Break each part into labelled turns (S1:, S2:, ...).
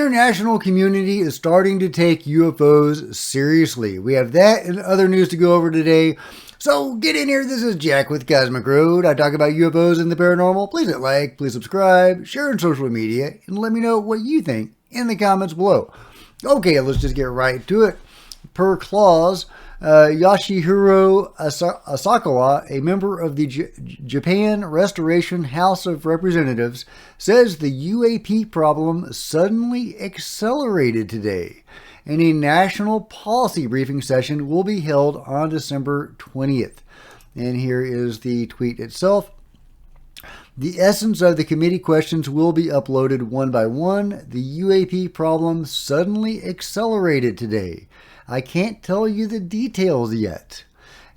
S1: international community is starting to take UFOs seriously. We have that and other news to go over today. So get in here. This is Jack with Cosmic Road. I talk about UFOs and the paranormal. Please hit like, please subscribe, share on social media, and let me know what you think in the comments below. Okay, let's just get right to it. Per clause, Yoshihiro Asakawa, a member of the Japan Restoration House of Representatives, says the U.A.P. problem suddenly accelerated today, and a national policy briefing session will be held on December 20th. And here is the tweet itself. The essence of the committee questions will be uploaded one by one. The U.A.P. problem suddenly accelerated today. I can't tell you the details yet.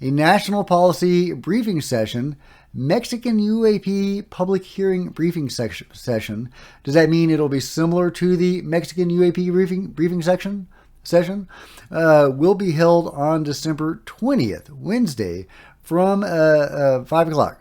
S1: A national policy briefing session, Mexican U.A.P. public hearing briefing session. Does that mean it'll be similar to the Mexican U.A.P. briefing session? Will be held on December 20th, Wednesday, from 5 o'clock.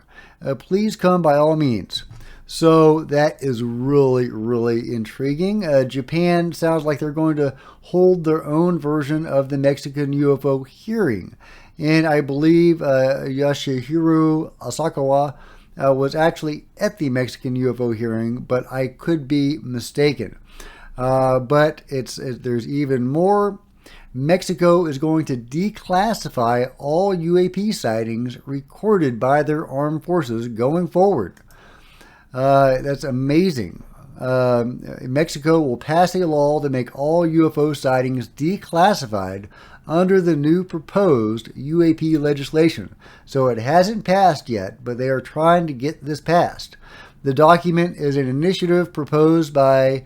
S1: Please come by all means. So that is really, really intriguing. Japan sounds like they're going to hold their own version of the Mexican UFO hearing. And I believe Yoshihiro Asakawa was actually at the Mexican UFO hearing, but I could be mistaken. But there's even more. Mexico is going to declassify all U.A.P. sightings recorded by their armed forces going forward. That's amazing. Mexico will pass a law to make all UFO sightings declassified under the new proposed U.A.P. legislation. So it hasn't passed yet, but they are trying to get this passed. The document is an initiative proposed by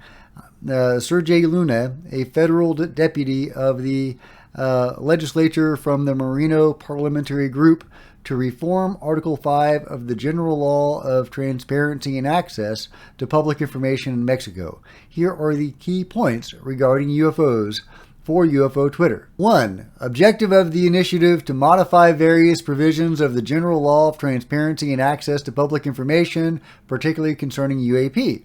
S1: Sergey Luna, a federal deputy of the legislature from the Moreno Parliamentary Group, to reform Article 5 of the General Law of Transparency and Access to Public Information in Mexico. Here are the key points regarding UFOs for UFO Twitter. 1. Objective of the initiative to modify various provisions of the General Law of Transparency and Access to Public Information, particularly concerning U.A.P.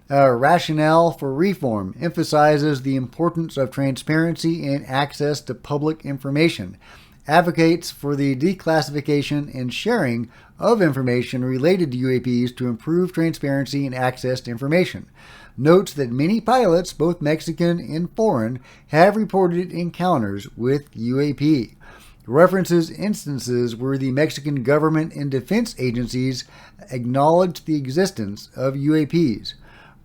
S1: Rationale for reform emphasizes the importance of transparency and access to public information. Advocates for the declassification and sharing of information related to UAPs to improve transparency and access to information. Notes that many pilots, both Mexican and foreign, have reported encounters with UAP. References instances where the Mexican government and defense agencies acknowledged the existence of UAPs.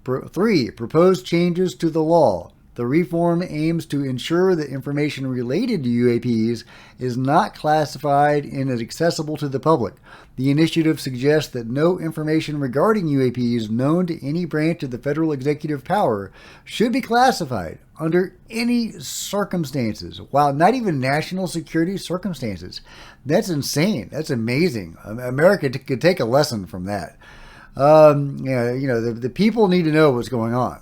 S1: 3. Proposed changes to the law. The reform aims to ensure that information related to UAPs is not classified and is accessible to the public. The initiative suggests that no information regarding UAPs known to any branch of the federal executive power should be classified under any circumstances. Wow, not even national security circumstances. That's insane. That's amazing. America could take a lesson from that. The people need to know what's going on.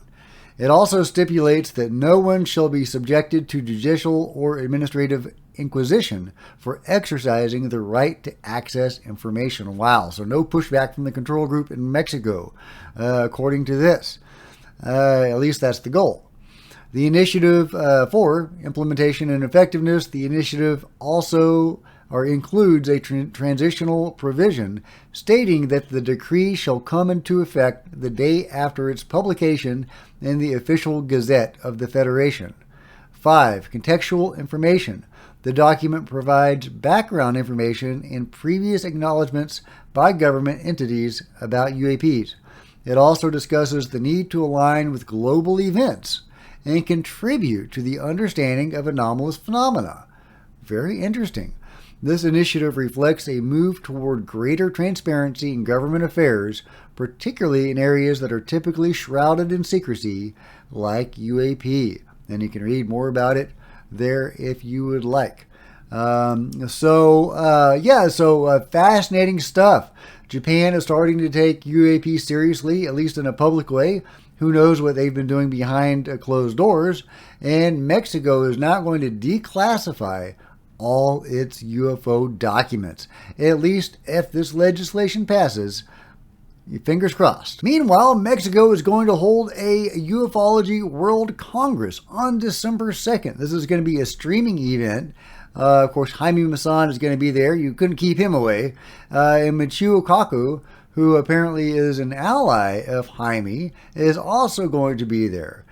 S1: It also stipulates that no one shall be subjected to judicial or administrative inquisition for exercising the right to access information. Wow, so no pushback from the control group in Mexico, according to this. At least that's the goal. The initiative for implementation and effectiveness, the initiative also includes a transitional provision stating that the decree shall come into effect the day after its publication in the official Gazette of the Federation. 5. Contextual information. The document provides background information and previous acknowledgments by government entities about UAPs. It also discusses the need to align with global events and contribute to the understanding of anomalous phenomena. Very interesting. This initiative reflects a move toward greater transparency in government affairs, particularly in areas that are typically shrouded in secrecy, like UAP. And you can read more about it there if you would like. Fascinating stuff. Japan is starting to take UAP seriously, at least in a public way. Who knows what they've been doing behind closed doors. And Mexico is now going to declassify all its UFO documents. At least if this legislation passes, Fingers crossed. Meanwhile, Mexico is going to hold a ufology World Congress on December 2nd. This is going to be a streaming event. Of course, Jaime Maussan is going to be there. You couldn't keep him away. And Michio Kaku, who apparently is an ally of Jaime, is also going to be there.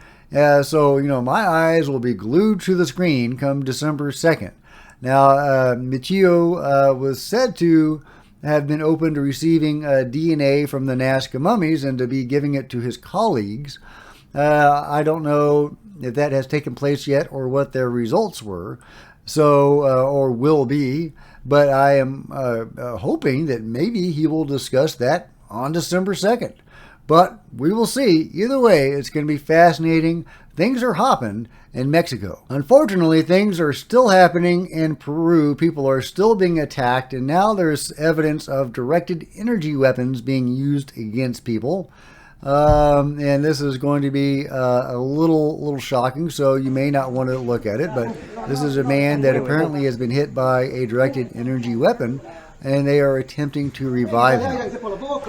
S1: So, my eyes will be glued to the screen come December 2nd. Now, Michio was said to have been open to receiving DNA from the Nazca mummies and to be giving it to his colleagues. I don't know if that has taken place yet or what their results were, or will be, but I am hoping that maybe he will discuss that on December 2nd. But we will see. Either way, it's going to be fascinating. Things are hopping in Mexico. Unfortunately, things are still happening in Peru. People are still being attacked, and now there's evidence of directed energy weapons being used against people. And this is going to be a little shocking, so you may not want to look at it, but this is a man that apparently has been hit by a directed energy weapon, and they are attempting to revive him.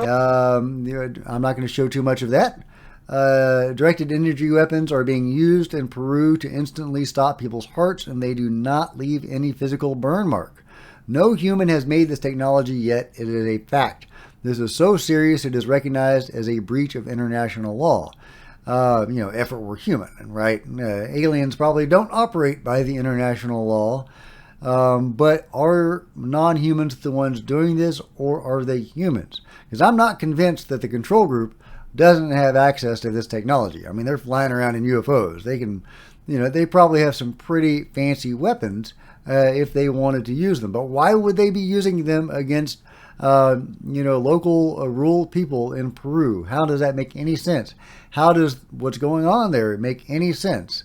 S1: I'm not going to show too much of that. Directed energy weapons are being used in Peru to instantly stop people's hearts, and they do not leave any physical burn mark. No human has made this technology yet. It is a fact. This is so serious it is recognized as a breach of international law. If it were human, right? Aliens probably don't operate by the international law. But are non-humans the ones doing this, or are they humans? Because I'm not convinced that the control group doesn't have access to this technology. I mean, they're flying around in UFOs. They can, they probably have some pretty fancy weapons if they wanted to use them. But why would they be using them against, local rural people in Peru? How does that make any sense? How does what's going on there make any sense?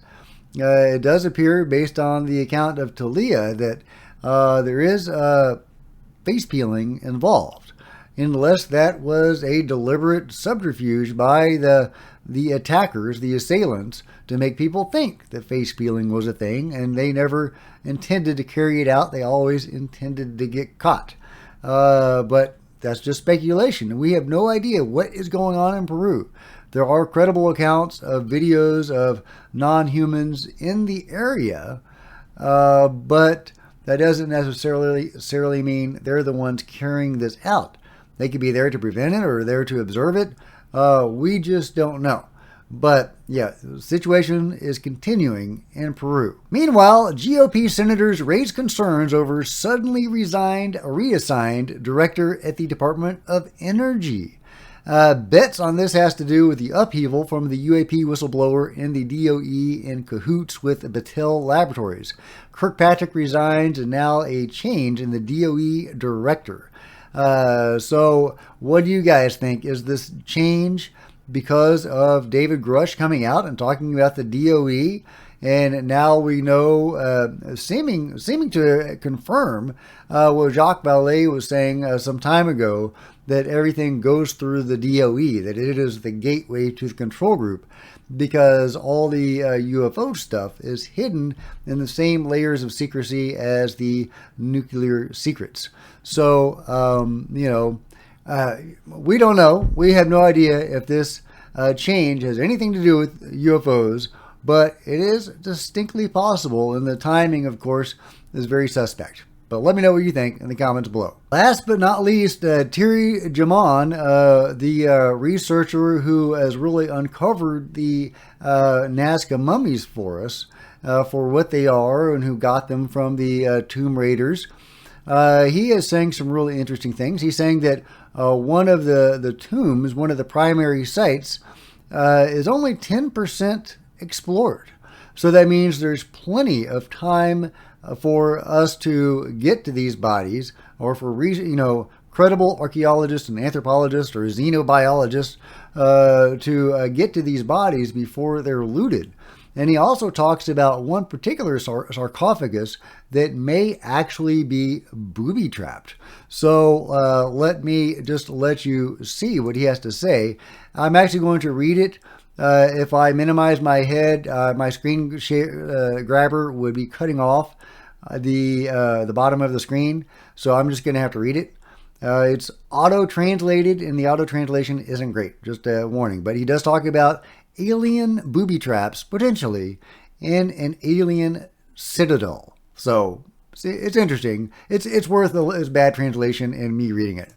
S1: It does appear, based on the account of Talia, that there is face peeling involved, unless that was a deliberate subterfuge by the attackers, the assailants, to make people think that face peeling was a thing, and they never intended to carry it out. They always intended to get caught. But that's just speculation. We have no idea what is going on in Peru. There are credible accounts of videos of non-humans in the area, but that doesn't necessarily mean they're the ones carrying this out. They could be there to prevent it or there to observe it. We just don't know. But yeah, the situation is continuing in Peru. Meanwhile, GOP senators raise concerns over suddenly reassigned director at the Department of Energy. Bets on this has to do with the upheaval from the U.A.P. whistleblower in the DOE in cahoots with Battelle Laboratories. Kirkpatrick resigns, and now a change in the DOE director. So what do you guys think? Is this change because of David Grush coming out and talking about the DOE? And now we know, seeming to confirm what Jacques Vallée was saying some time ago, that everything goes through the DOE, that it is the gateway to the control group, because all the UFO stuff is hidden in the same layers of secrecy as the nuclear secrets. So, we don't know. We have no idea if this change has anything to do with UFOs, but it is distinctly possible, and the timing, of course, is very suspect. But let me know what you think in the comments below. Last but not least, Thierry Jamon, the researcher who has really uncovered the Nazca mummies for us, for what they are and who got them from the tomb raiders. He is saying some really interesting things. He's saying that one of the tombs, one of the primary sites, is only 10% explored. So that means there's plenty of time for us to get to these bodies, or for credible archaeologists and anthropologists or xenobiologists to get to these bodies before they're looted. And he also talks about one particular sarcophagus that may actually be booby trapped. So let me just let you see what he has to say. I'm actually going to read it. If I minimize my head, my screen grabber would be cutting off the bottom of the screen. So I'm just going to have to read it. It's auto-translated, and the auto-translation isn't great. Just a warning. But he does talk about alien booby traps, potentially, in an alien citadel. So, see, it's interesting. It's worth a bad translation and me reading it.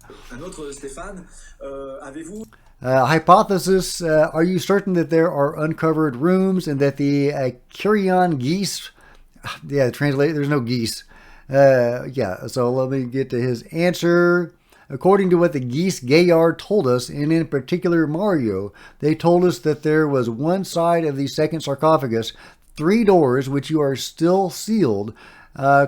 S1: Hypothesis, are you certain that there are uncovered rooms and that the carrion geese, there's no geese. So let me get to his answer. According to what the geese Gayard told us, and in particular Mario, they told us that there was one side of the second sarcophagus, 3 doors, which you are still sealed,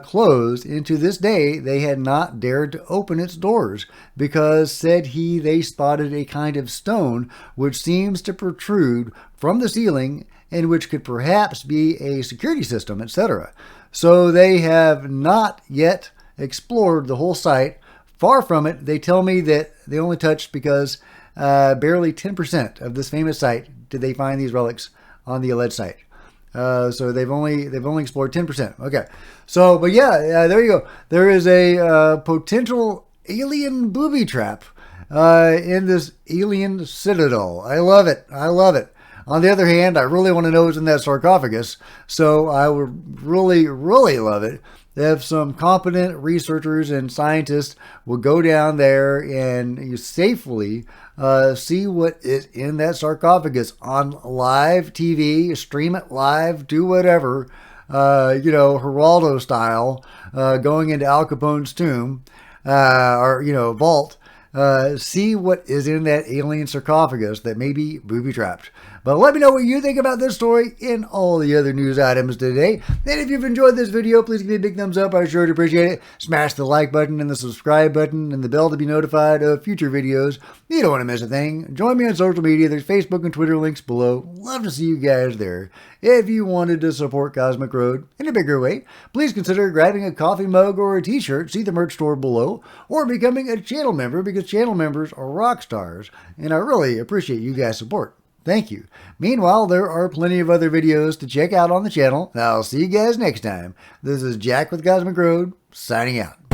S1: closed, and to this day they had not dared to open its doors, because, said he, they spotted a kind of stone which seems to protrude from the ceiling and which could perhaps be a security system, etc. So they have not yet explored the whole site. Far from it. They tell me that they only touched because barely 10% of this famous site did they find these relics on the alleged site. So they've only explored 10%. Okay. So, but yeah, there you go. There is a potential alien booby trap in this alien citadel. I love it. I love it. On the other hand, I really want to know what's in that sarcophagus. So I would really, really love it if some competent researchers and scientists will go down there and you safely see what is in that sarcophagus on live TV, stream it live, do whatever, Geraldo style, going into Al Capone's tomb, or, vault, see what is in that alien sarcophagus that may be booby-trapped. But let me know what you think about this story and all the other news items today. And if you've enjoyed this video, please give me a big thumbs up. I sure would appreciate it. Smash the like button and the subscribe button and the bell to be notified of future videos. You don't want to miss a thing. Join me on social media. There's Facebook and Twitter links below. Love to see you guys there. If you wanted to support Cosmic Road in a bigger way, please consider grabbing a coffee mug or a t-shirt. See the merch store below. Or becoming a channel member, because channel members are rock stars. And I really appreciate you guys' support. Thank you. Meanwhile, there are plenty of other videos to check out on the channel. I'll see you guys next time. This is Jack with Cosmic Road, signing out.